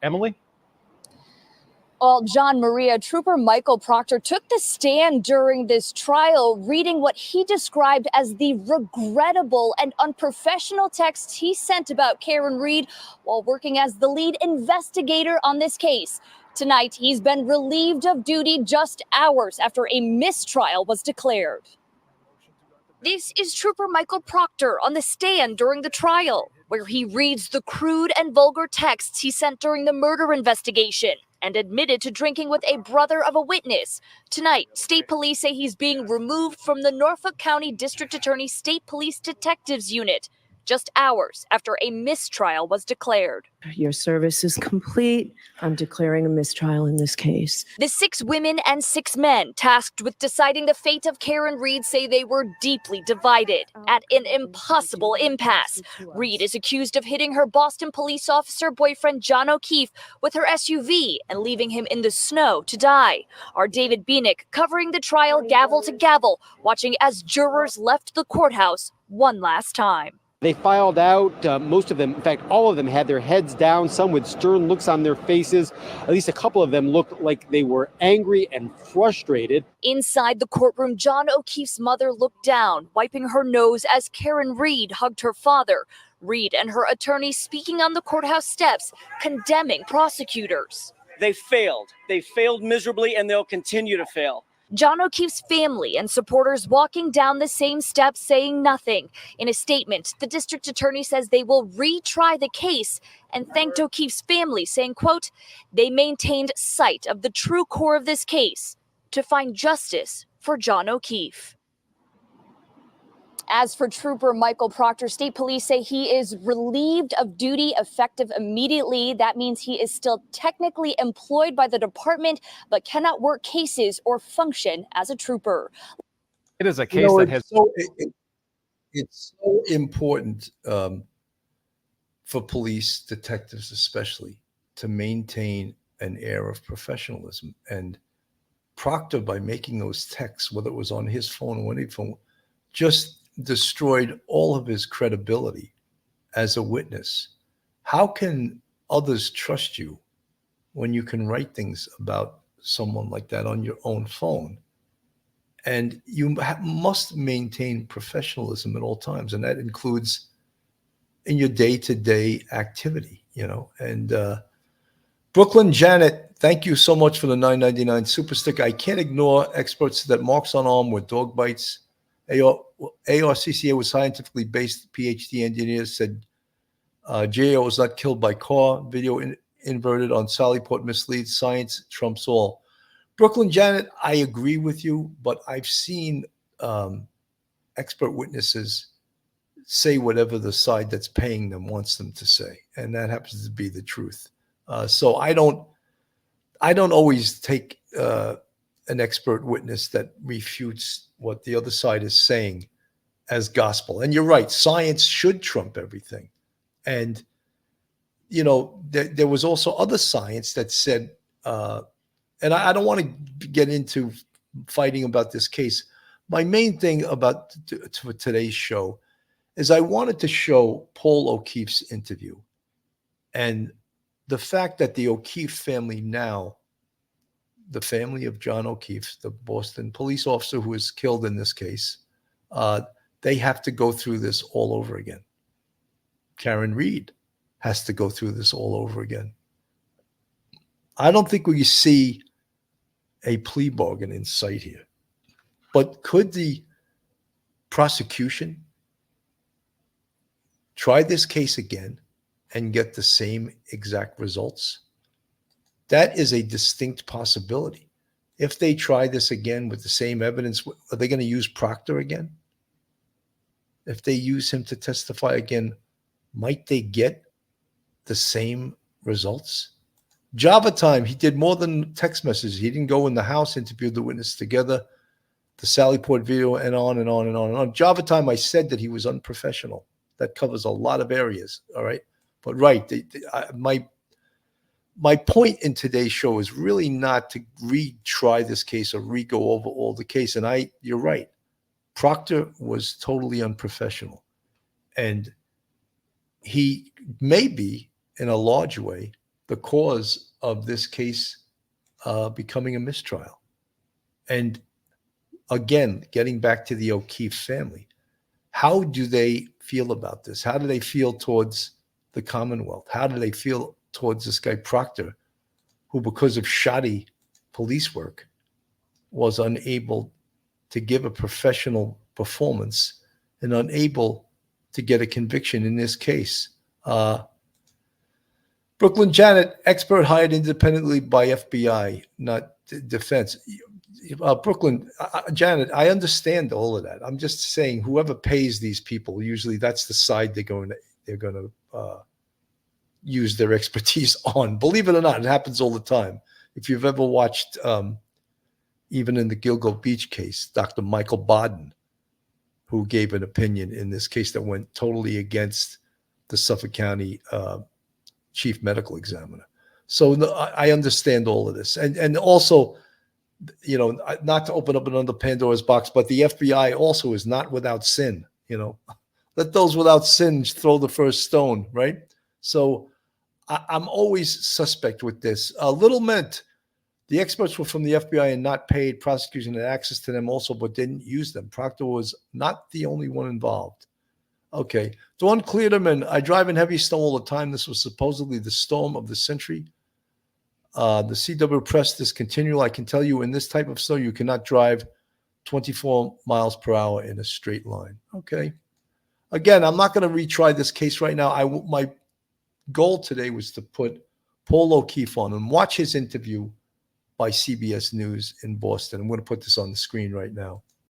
Emily? Well, John Maria, Trooper Michael Proctor took the stand during this trial, reading what he described as the regrettable and unprofessional texts he sent about Kareen Read while working as the lead investigator on this case. Tonight, he's been relieved of duty just hours after a mistrial was declared. This is Trooper Michael Proctor on the stand during the trial, where he reads the crude and vulgar texts he sent during the murder investigation and admitted to drinking with a brother of a witness. Tonight, state police say he's being removed from the Norfolk County District Attorney's State Police Detectives Unit just hours after a mistrial was declared. Your service is complete. I'm declaring a mistrial in this case. The 6 women and 6 men tasked with deciding the fate of Kareen Read say they were deeply divided at an impossible impasse. Read is accused of hitting her Boston police officer boyfriend John O'Keefe with her SUV and leaving him in the snow to die. Our David Bienick covering the trial gavel to gavel, watching as jurors left the courthouse one last time. They filed out, most of them, in fact, all of them had their heads down, some with stern looks on their faces. At least a couple of them looked like they were angry and frustrated. Inside the courtroom, John O'Keefe's mother looked down, wiping her nose as Kareen Read hugged her father. Read and her attorney speaking on the courthouse steps, condemning prosecutors. They failed. They failed miserably, and they'll continue to fail. John O'Keefe's family and supporters walking down the same steps saying nothing. In a statement, the district attorney says they will retry the case and thanked O'Keefe's family, saying, quote, they maintained sight of the true core of this case to find justice for John O'Keefe. As for Trooper Michael Proctor, state police say he is relieved of duty effective immediately. That means he is still technically employed by the department, but cannot work cases or function as a trooper. It is a case that has... It's so important for police, detectives especially, to maintain an air of professionalism. And Proctor, by making those texts, whether it was on his phone or any phone, just destroyed all of his credibility as a witness. How can others trust you when you can write things about someone like that on your own phone? And you must maintain professionalism at all times, and that includes in your day-to-day activity, you know. And Brooklyn Janet, thank you so much for the $9.99 super sticker. I can't ignore experts that marks on arm with dog bites. ARCCA was scientifically based. PhD engineers said GAO was not killed by car. Video inverted on Sallyport misleads. Science trumps all. Brooklyn Janet, I agree with you, but I've seen expert witnesses say whatever the side that's paying them wants them to say, and that happens to be the truth. So I don't always take an expert witness that refutes what the other side is saying as gospel. And you're right, science should trump everything. And, you know, there was also other science that said, and I don't want to get into fighting about this case. My main thing about today's show is I wanted to show Paul O'Keefe's interview and the fact that the O'Keefe family now, the family of John O'Keefe, the Boston police officer who was killed in this case, they have to go through this all over again. Kareen Read has to go through this all over again. I don't think we see a plea bargain in sight here. But could the prosecution try this case again and get the same exact results? That is a distinct possibility. If they try this again with the same evidence, are they going to use Proctor again? If they use him to testify again, might they get the same results? Java Time, he did more than text messages. He didn't go in the house, interviewed the witness together, the Sallyport video, and on and on and on and on. Java Time, I said that he was unprofessional. That covers a lot of areas, all right? But right, my point in today's show is really not to retry this case or re-go over all the case. And you're right. Proctor was totally unprofessional. And he may be, in a large way, the cause of this case becoming a mistrial. And again, getting back to the O'Keefe family, how do they feel about this? How do they feel towards the Commonwealth? How do they feel towards this guy Proctor, who, because of shoddy police work, was unable to give a professional performance and unable to get a conviction in this case? Brooklyn Janet, expert hired independently by FBI, not defense. Brooklyn Janet, I understand all of that. I'm just saying, whoever pays these people, usually that's the side they're going to use their expertise on. Believe it or not, it happens all the time. If you've ever watched, even in the Gilgo Beach case, Dr. Michael Baden, who gave an opinion in this case that went totally against the Suffolk County chief medical examiner. So I understand all of this. And also, you know, not to open up another Pandora's box, but the FBI also is not without sin. You know, let those without sin throw the first stone, right? So I'm always suspect with this. Little Mint, the experts were from the FBI and not paid. Prosecution had access to them also, but didn't use them. Proctor was not the only one involved. Okay. Dawn Clearman, I drive in heavy snow all the time. This was supposedly the storm of the century. The CW pressed this continually. I can tell you, in this type of snow, you cannot drive 24 miles per hour in a straight line. Okay. Again, I'm not going to retry this case right now. My goal today was to put Paul O'Keefe on and watch his interview by CBS News in Boston. I'm going to put this on the screen right now.